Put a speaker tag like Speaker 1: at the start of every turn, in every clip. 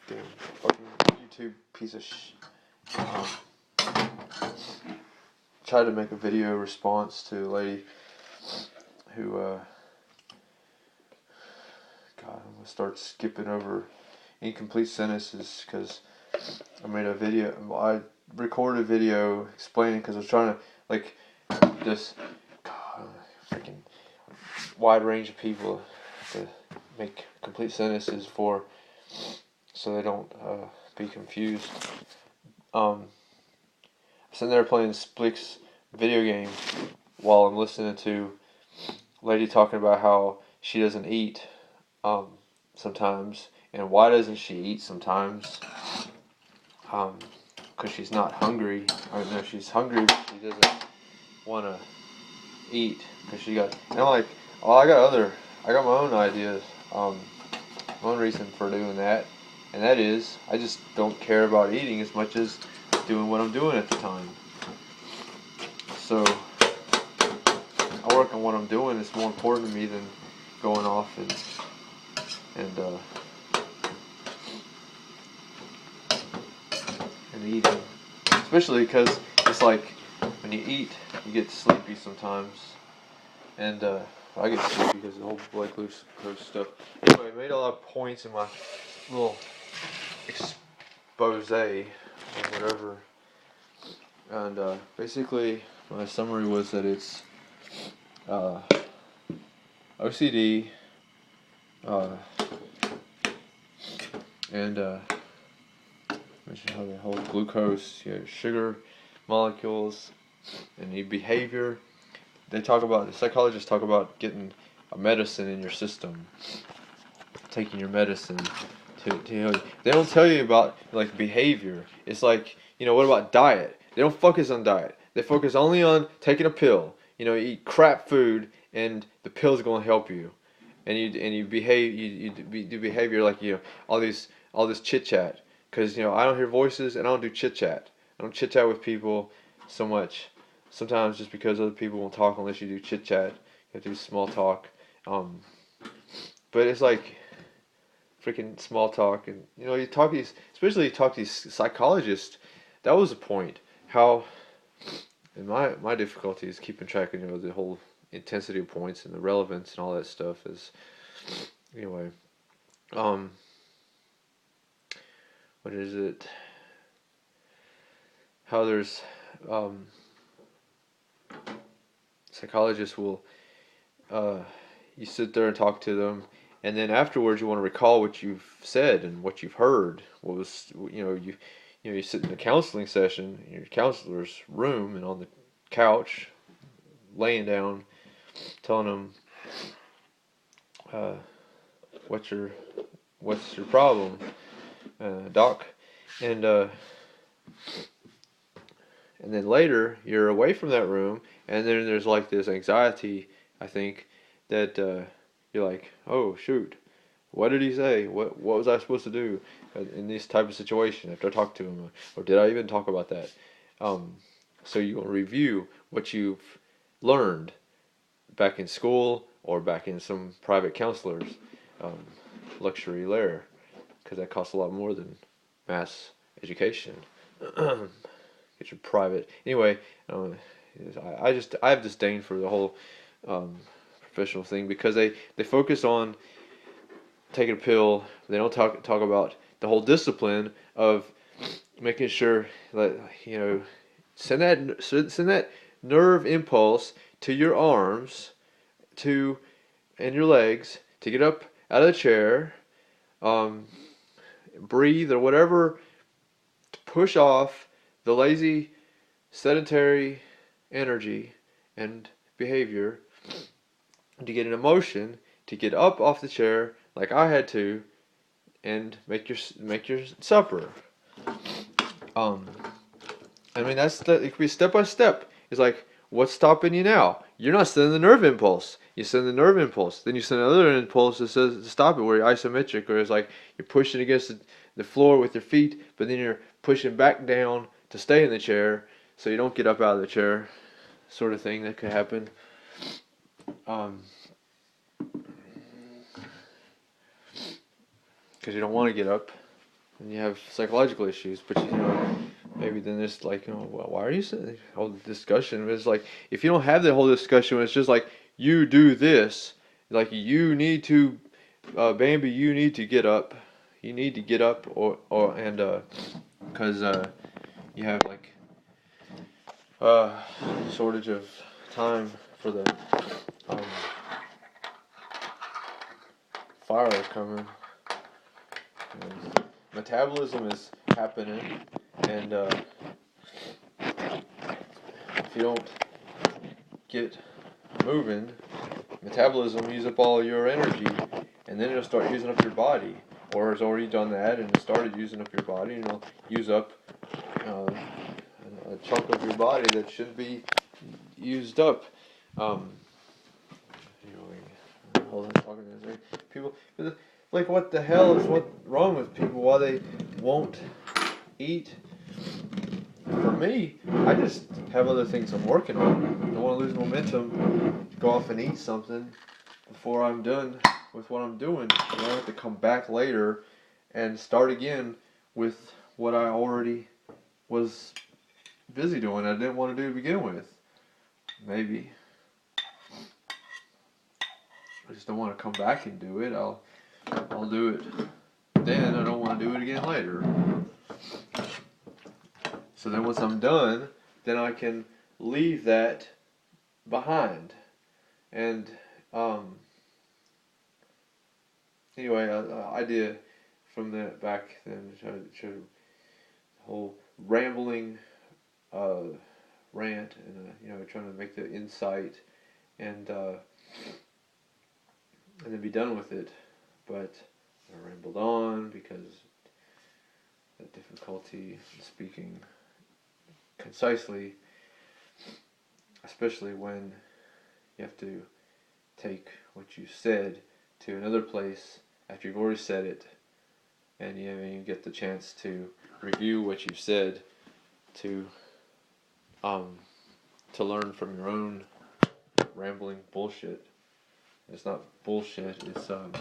Speaker 1: Damn fucking YouTube piece of tried to make a video response to a lady who God, I'm gonna start skipping over incomplete sentences because I recorded a video explaining, because I was trying to, like, this freaking wide range of people to make complete sentences so they don't be confused. I'm sitting there playing Splix video game while I'm listening to a lady talking about how she doesn't eat sometimes, and why doesn't she eat sometimes? Because she's not hungry. I mean, no, she's hungry, but she doesn't want to eat because she got. And I'm like, well, I got my own ideas, my own reason for doing that, and that is I just don't care about eating as much as doing what I'm doing at the time. So I work on what I'm doing. It's more important to me than going off and eating, especially because it's like when you eat, you get sleepy sometimes, and I get sleepy because of the whole blood glucose stuff. Anyway, I made a lot of points in my little expose or whatever, and basically my summary was that it's OCD, and mention how the whole glucose, sugar molecules, and your behavior. The psychologists talk about getting a medicine in your system, taking your medicine to heal you. They don't tell you about, like, behavior. It's like, what about diet? They don't focus on diet. They focus only on taking a pill. You eat crap food and the pill's going to help you. And you behave, you do behavior like, all this chit chat. Because, I don't hear voices and I don't do chit chat. I don't chit chat with people so much. Sometimes just because other people won't talk unless you do chit chat. You have to do small talk. But it's like freaking small talk, and you talk to these psychologists. That was the point. How, and my difficulty is keeping track of the whole intensity of points and the relevance and all that stuff is, anyway. What is it? How there's psychologists will you sit there and talk to them, and then afterwards you want to recall what you've said and what you've heard. What was you sit in a counseling session in your counselor's room and on the couch, laying down, telling them what's your problem, doc, and then later you're away from that room, and then there's like this anxiety, I think, that you're like, oh shoot, what did he say? What was I supposed to do in this type of situation after I talked to him, or did I even talk about that? So you will review what you've learned back in school or back in some private counselor's luxury lair, because that costs a lot more than mass education. Get your private. Anyway, I have disdain for the whole professional thing, because they focus on taking a pill. They don't talk about the whole discipline of making sure that send that nerve impulse to your arms, and your legs to get up out of the chair, breathe or whatever, to push off the lazy, sedentary energy and behavior, to get an emotion to get up off the chair like I had to, and make your supper. I mean, it could be step by step. It's like, what's stopping you now? You're not sending the nerve impulse. You send the nerve impulse, then you send another impulse that says to stop it, where you're isometric, or it's like you're pushing against the floor with your feet, but then you're pushing back down to stay in the chair, so you don't get up out of the chair, sort of thing that could happen. Because you don't want to get up. and you have psychological issues, but maybe then it's like, well, why are you saying all the discussion? It's like, if you don't have the whole discussion, it's just like, you do this, like, you need to, Bambi, you need to get up, and because you have like shortage of time for the um, fire coming. And metabolism is happening, and if you don't get moving, metabolism use up all your energy, and then it'll start using up your body, or it's already done that and it started using up your body, and it'll use up a chunk of your body that should be used up. Hold on, talking to this people, like, what the hell is wrong with people? Why they won't eat? For me, I just have other things I'm working on. I don't want to lose momentum, go off and eat something before I'm done with what I'm doing. I don't have to come back later and start again with what I already was busy doing. I didn't want to do to begin with. Maybe. I just don't want to come back and do it. I'll do it then. I don't want to do it again later. So then once I'm done, then I can leave that behind. And anyway, idea from that back then, try to whole rambling rant, and trying to make the insight and then be done with it. But I rambled on because the difficulty in speaking concisely, especially when you have to take what you said to another place after you've already said it, and you get the chance to review what you've said, to learn from your own rambling bullshit. It's not bullshit. It's not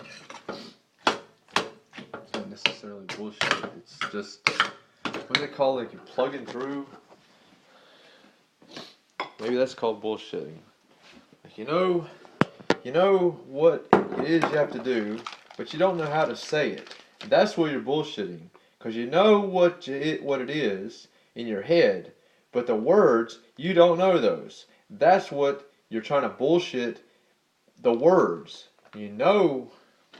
Speaker 1: necessarily bullshit. It's just, what do they call it? Like, you're plugging through. Maybe that's called bullshitting. Like, you know what it is you have to do, but you don't know how to say it. That's where you're bullshitting, because you know what it is in your head, but the words, you don't know those. That's what you're trying to bullshit. The words. You know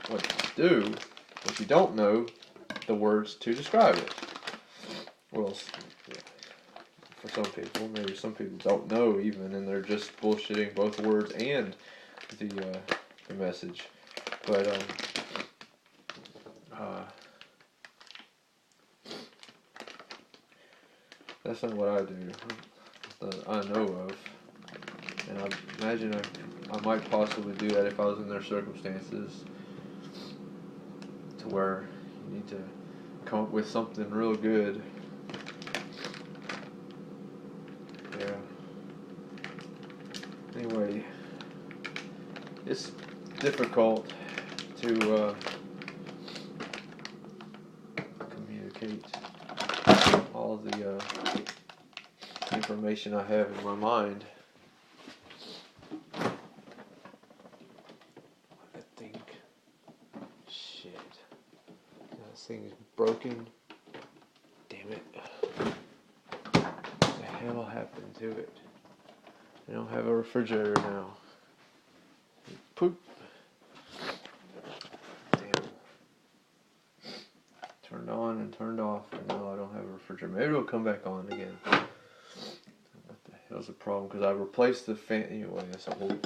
Speaker 1: what to do, but you don't know the words to describe it. Well, yeah, for some people, maybe some people don't know even, and they're just bullshitting both words and the message. But that's not what I do, that I know of. And I imagine I might possibly do that if I was in their circumstances, to where you need to come up with something real good. Yeah. Anyway, it's difficult to communicate all the information I have in my mind. This thing is broken. Damn it. What the hell happened to it? I don't have a refrigerator now. Poop. Damn. Turned on and turned off, and now I don't have a refrigerator. Maybe it'll come back on again. What the hell's the problem? Because I replaced the fan. Anyway, that's a whole